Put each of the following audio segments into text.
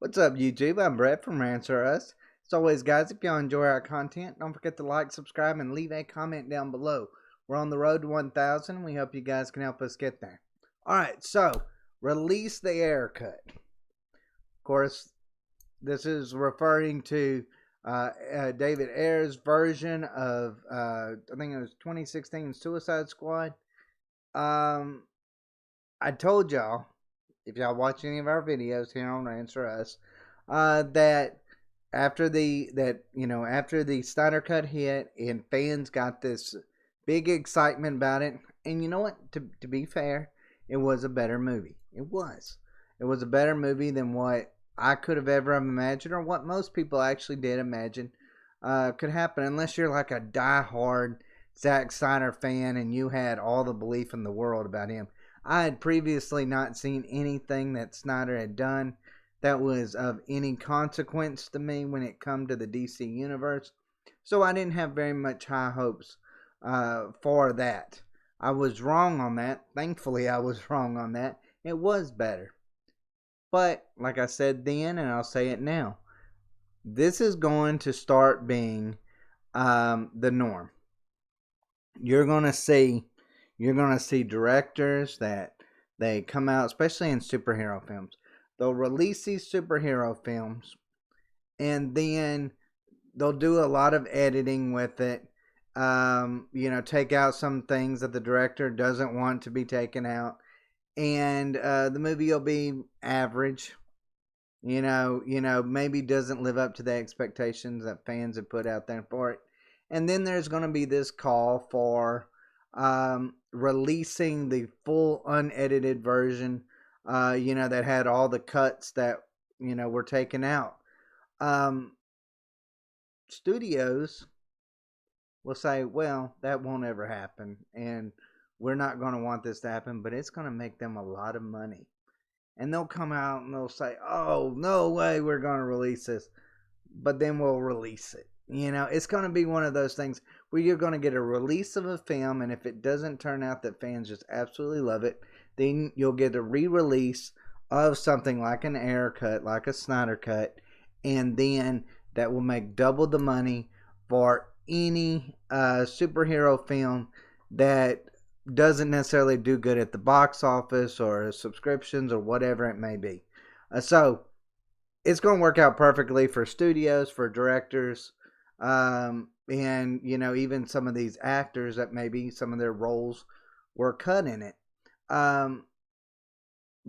What's up, YouTube? I'm Brett from RANTS. As always, guys, if y'all enjoy our content, don't forget to like, subscribe, and leave a comment down below. We're on the road to 1,000. We hope you guys can help us get there. Alright, so, release the Ayer cut. Of course, this is referring to David Ayer's version of, I think it was 2016 Suicide Squad. I told y'all, if y'all watch any of our videos here on RANTS, that after the Snyder Cut hit and fans got this big excitement about it, and you know what? To be fair, it was a better movie. It was a better movie than what I could have ever imagined, or what most people actually did imagine could happen, unless you're like a die-hard Zack Snyder fan and you had all the belief in the world about him. I had previously not seen anything that Snyder had done that was of any consequence to me when it come to the DC universe. So I didn't have very much high hopes for that. I was wrong on that. Thankfully, I was wrong on that. It was better. But, like I said then, and I'll say it now, this is going to start being the norm. You're going to see directors that they come out, especially in superhero films. They'll release these superhero films, and then they'll do a lot of editing with it. Take out some things that the director doesn't want to be taken out, and the movie will be average. Maybe doesn't live up to the expectations that fans have put out there for it. And then there's going to be this call for releasing the full unedited version, that had all the cuts that, were taken out. Studios will say, well, that won't ever happen, and we're not going to want this to happen, but it's going to make them a lot of money. And they'll come out and they'll say, oh, no way we're going to release this, but then we'll release it. It's going to be one of those things where you're going to get a release of a film, and if it doesn't turn out that fans just absolutely love it, then you'll get a re-release of something like an Ayer cut, like a Snyder cut, and then that will make double the money for any superhero film that doesn't necessarily do good at the box office or subscriptions or whatever it may be. So it's going to work out perfectly for studios, for directors, and even some of these actors that maybe some of their roles were cut in it.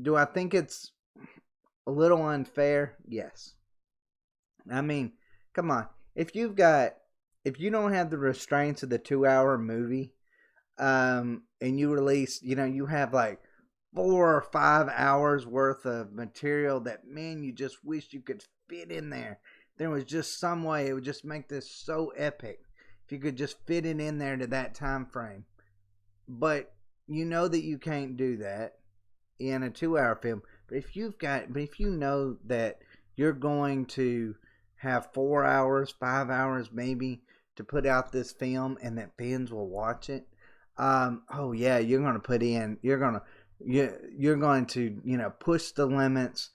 Do I think it's a little unfair? Yes. I mean, come on. If you don't have the restraints of the 2-hour movie, and you release, you have like 4 or 5 hours worth of material that, man, you just wish you could fit in there. There was just some way it would just make this so epic if you could just fit it in there to that time frame. But you know that you can't do that in a 2-hour film. But if you know that you're going to have 4 hours, 5 hours maybe to put out this film, and that fans will watch it, oh yeah, you're going to push the limits,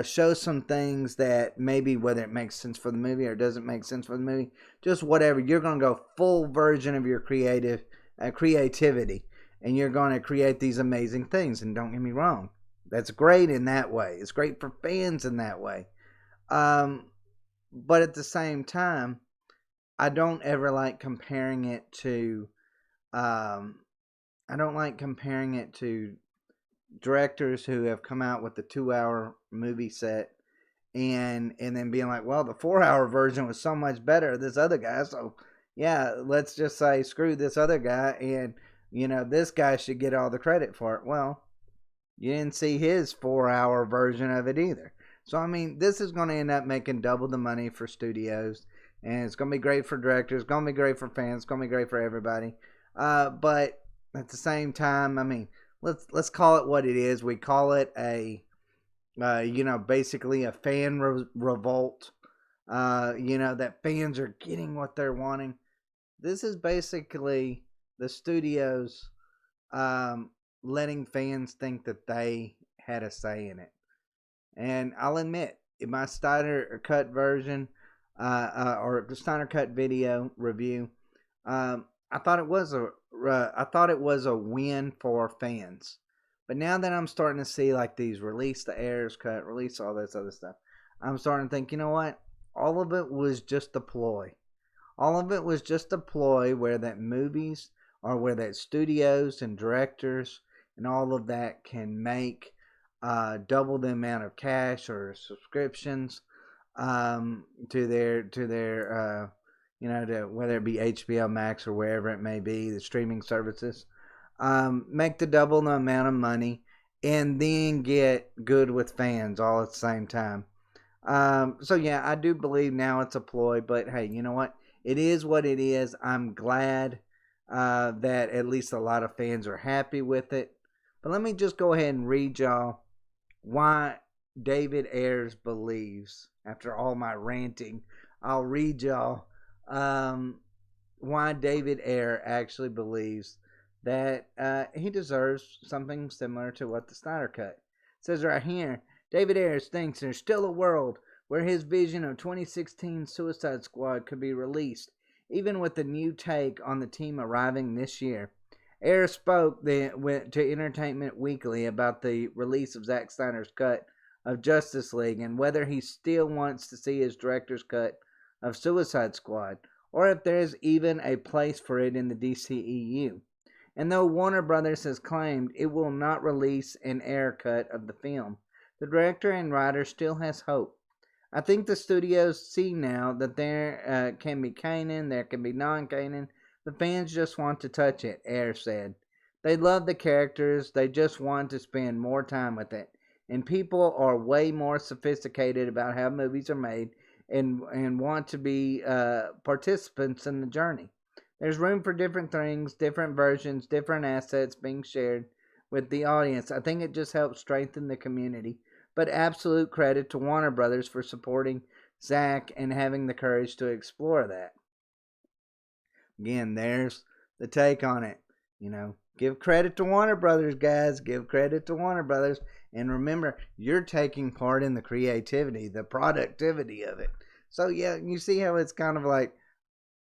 show some things that maybe, whether it makes sense for the movie or doesn't make sense for the movie, just whatever, you're going to go full version of your creativity, and you're going to create these amazing things. And don't get me wrong, that's great in that way. It's great for fans in that way. But at the same time, I don't ever like comparing it to directors who have come out with the 2-hour movie set and then being like, well, the 4-hour version was so much better than this other guy, so yeah, let's just say screw this other guy, and this guy should get all the credit for it. Well, you didn't see his 4-hour version of it either. So I mean, this is going to end up making double the money for studios, and it's going to be great for directors, it's going to be great for fans, it's going to be great for everybody. But at the same time, I mean, let's call it what it is. We call it basically a fan revolt. That fans are getting what they're wanting. This is basically the studios letting fans think that they had a say in it. And I'll admit, in my Snyder Cut version, or the Snyder Cut video review, I thought it was a win for fans. But now that I'm starting to see like these release the Ayer's cut, release all this other stuff, I'm starting to think, you know what? All of it was just a ploy. All of it was just a ploy where that movies or where that studios and directors and all of that can make double the amount of cash or subscriptions to their to whether it be HBO Max or wherever it may be, the streaming services, make the double the amount of money, and then get good with fans all at the same time. So yeah, I do believe now it's a ploy, but hey, you know what? It is what it is. I'm glad that at least a lot of fans are happy with it. But let me just go ahead and read y'all why David Ayers believes. After all my ranting, I'll read y'all why David Ayer actually believes that he deserves something similar to what the Snyder Cut. It says right here, David Ayers thinks there's still a world where his vision of 2016 Suicide Squad could be released, even with the new take on the team arriving this year. Ayer spoke to Entertainment Weekly about the release of Zack Snyder's cut of Justice League and whether he still wants to see his director's cut of Suicide Squad, or if there is even a place for it in the DCEU. And though Warner Brothers has claimed it will not release an Ayer cut of the film, the director and writer still has hope. I think the studios see now that there can be canon, there can be non-canon. The fans just want to touch it, Ayer said. They love the characters, they just want to spend more time with it. And people are way more sophisticated about how movies are made and want to be participants in the journey. There's room for different things, different versions, different assets being shared with the audience. I think it just helps strengthen the community. But absolute credit to Warner Brothers for supporting Zack and having the courage to explore that. Again, there's the take on it. Give credit to Warner Brothers, guys. Give credit to Warner Brothers. And remember, you're taking part in the creativity, the productivity of it. So, yeah, you see how it's kind of like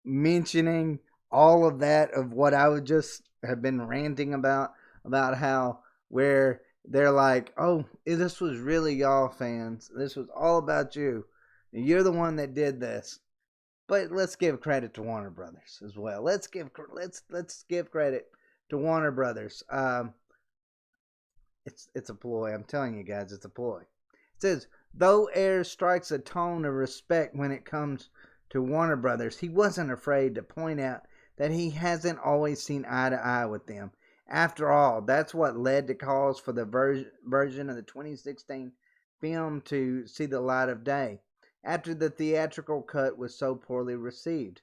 mentioning all of that of what I would just have been ranting about how where they're like, oh, this was really y'all fans. This was all about you. You're the one that did this. But let's give credit to Warner Brothers as well. Let's give credit to Warner Brothers. It's a ploy. I'm telling you guys, it's a ploy. It says, though Ayer strikes a tone of respect when it comes to Warner Brothers, he wasn't afraid to point out that he hasn't always seen eye to eye with them. After all, that's what led to calls for the version of the 2016 film to see the light of day, after the theatrical cut was so poorly received.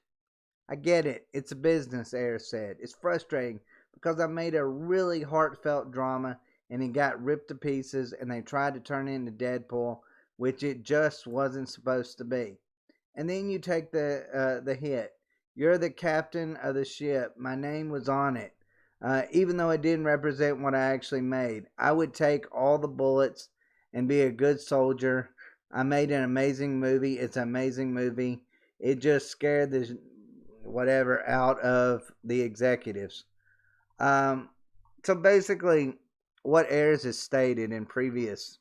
I get it. It's a business, Ayer said. It's frustrating because I made a really heartfelt drama and it got ripped to pieces and they tried to turn it into Deadpool, which it just wasn't supposed to be. And then you take the hit. You're the captain of the ship. My name was on it. Even though it didn't represent what I actually made. I would take all the bullets and be a good soldier. I made an amazing movie. It's an amazing movie. It just scared the whatever out of the executives. So basically, what Ayers has stated in previous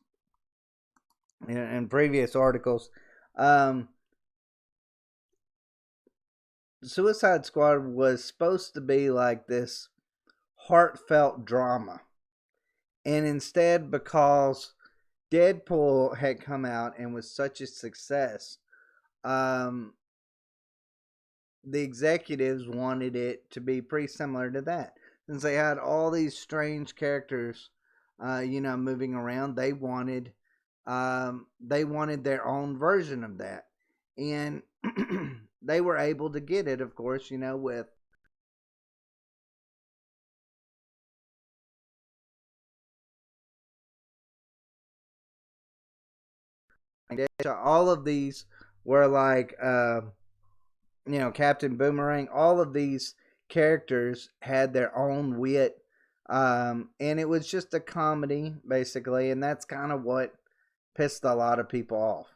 articles, Suicide Squad was supposed to be like this heartfelt drama, and instead, because Deadpool had come out and was such a success, the executives wanted it to be pretty similar to that. Since they had all these strange characters, moving around, they wanted their own version of that, and they were able to get it, of course, with all of these were like, Captain Boomerang. All of these characters had their own wit, and it was just a comedy, basically, and that's kind of what pissed a lot of people off.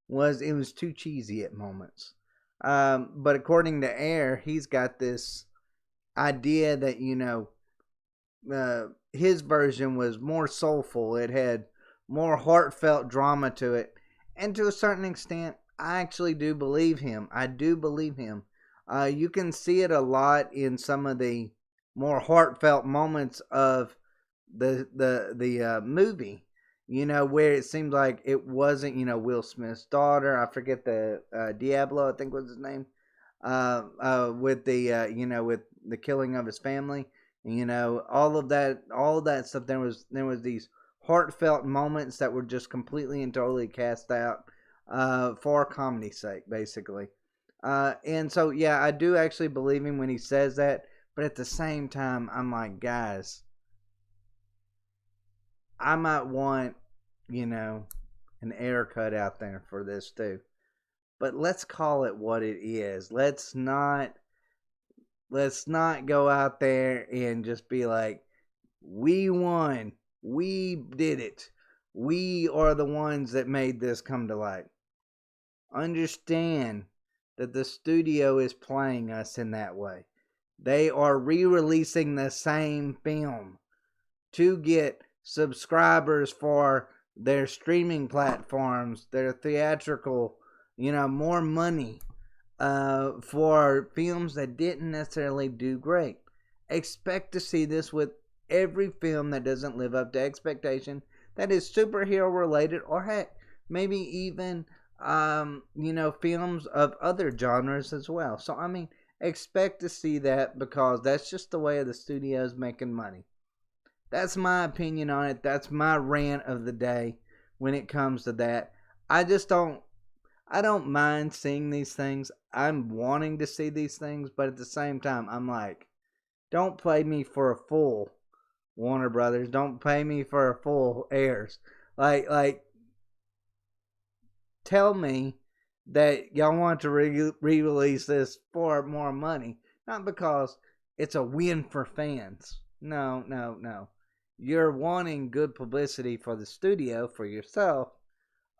was it was too cheesy at moments. But according to Ayer, he's got this idea that his version was more soulful. It had more heartfelt drama to it, and to a certain extent, I actually do believe him. I do believe him. You can see it a lot in some of the more heartfelt moments of the movie. Where it seemed like it wasn't, Will Smith's daughter. I forget the Diablo, I think was his name. With the with the killing of his family. All of that stuff. There was these heartfelt moments that were just completely and totally cast out for comedy's sake, basically. And so, yeah, I do actually believe him when he says that. But at the same time, I'm like, guys, I might want, an Ayer cut out there for this too. But let's call it what it is. Let's not go out there and just be like, we won. We did it. We are the ones that made this come to light. Understand that the studio is playing us in that way. They are re-releasing the same film to get subscribers for their streaming platforms, their theatrical, more money for films that didn't necessarily do great. Expect to see this with every film that doesn't live up to expectation, that is superhero related, or heck, maybe even films of other genres as well. So expect to see that, because that's just the way of the studios making money. That's my opinion on it. That's my rant of the day when it comes to that. I don't mind seeing these things. I'm wanting to see these things, but at the same time, I'm like, don't play me for a fool, Warner Brothers. Don't pay me for a fool, Ayers. Like, tell me that y'all want to re-release this for more money, not because it's a win for fans. No. You're wanting good publicity for the studio, for yourself.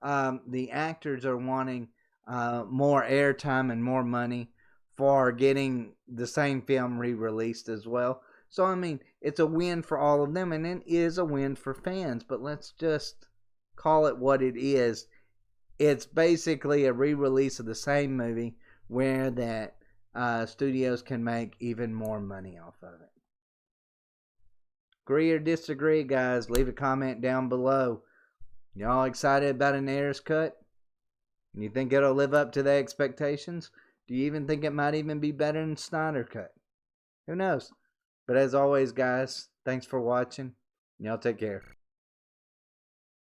The actors are wanting more airtime and more money for getting the same film re-released as well. So, it's a win for all of them, and it is a win for fans. But let's just call it what it is. It's basically a re-release of the same movie where that studios can make even more money off of it. Agree or disagree, guys? Leave a comment down below. Y'all excited about an Ayer's cut? You think it'll live up to the expectations? Do you even think it might even be better than Snyder Cut? Who knows? But as always, guys, thanks for watching. Y'all take care.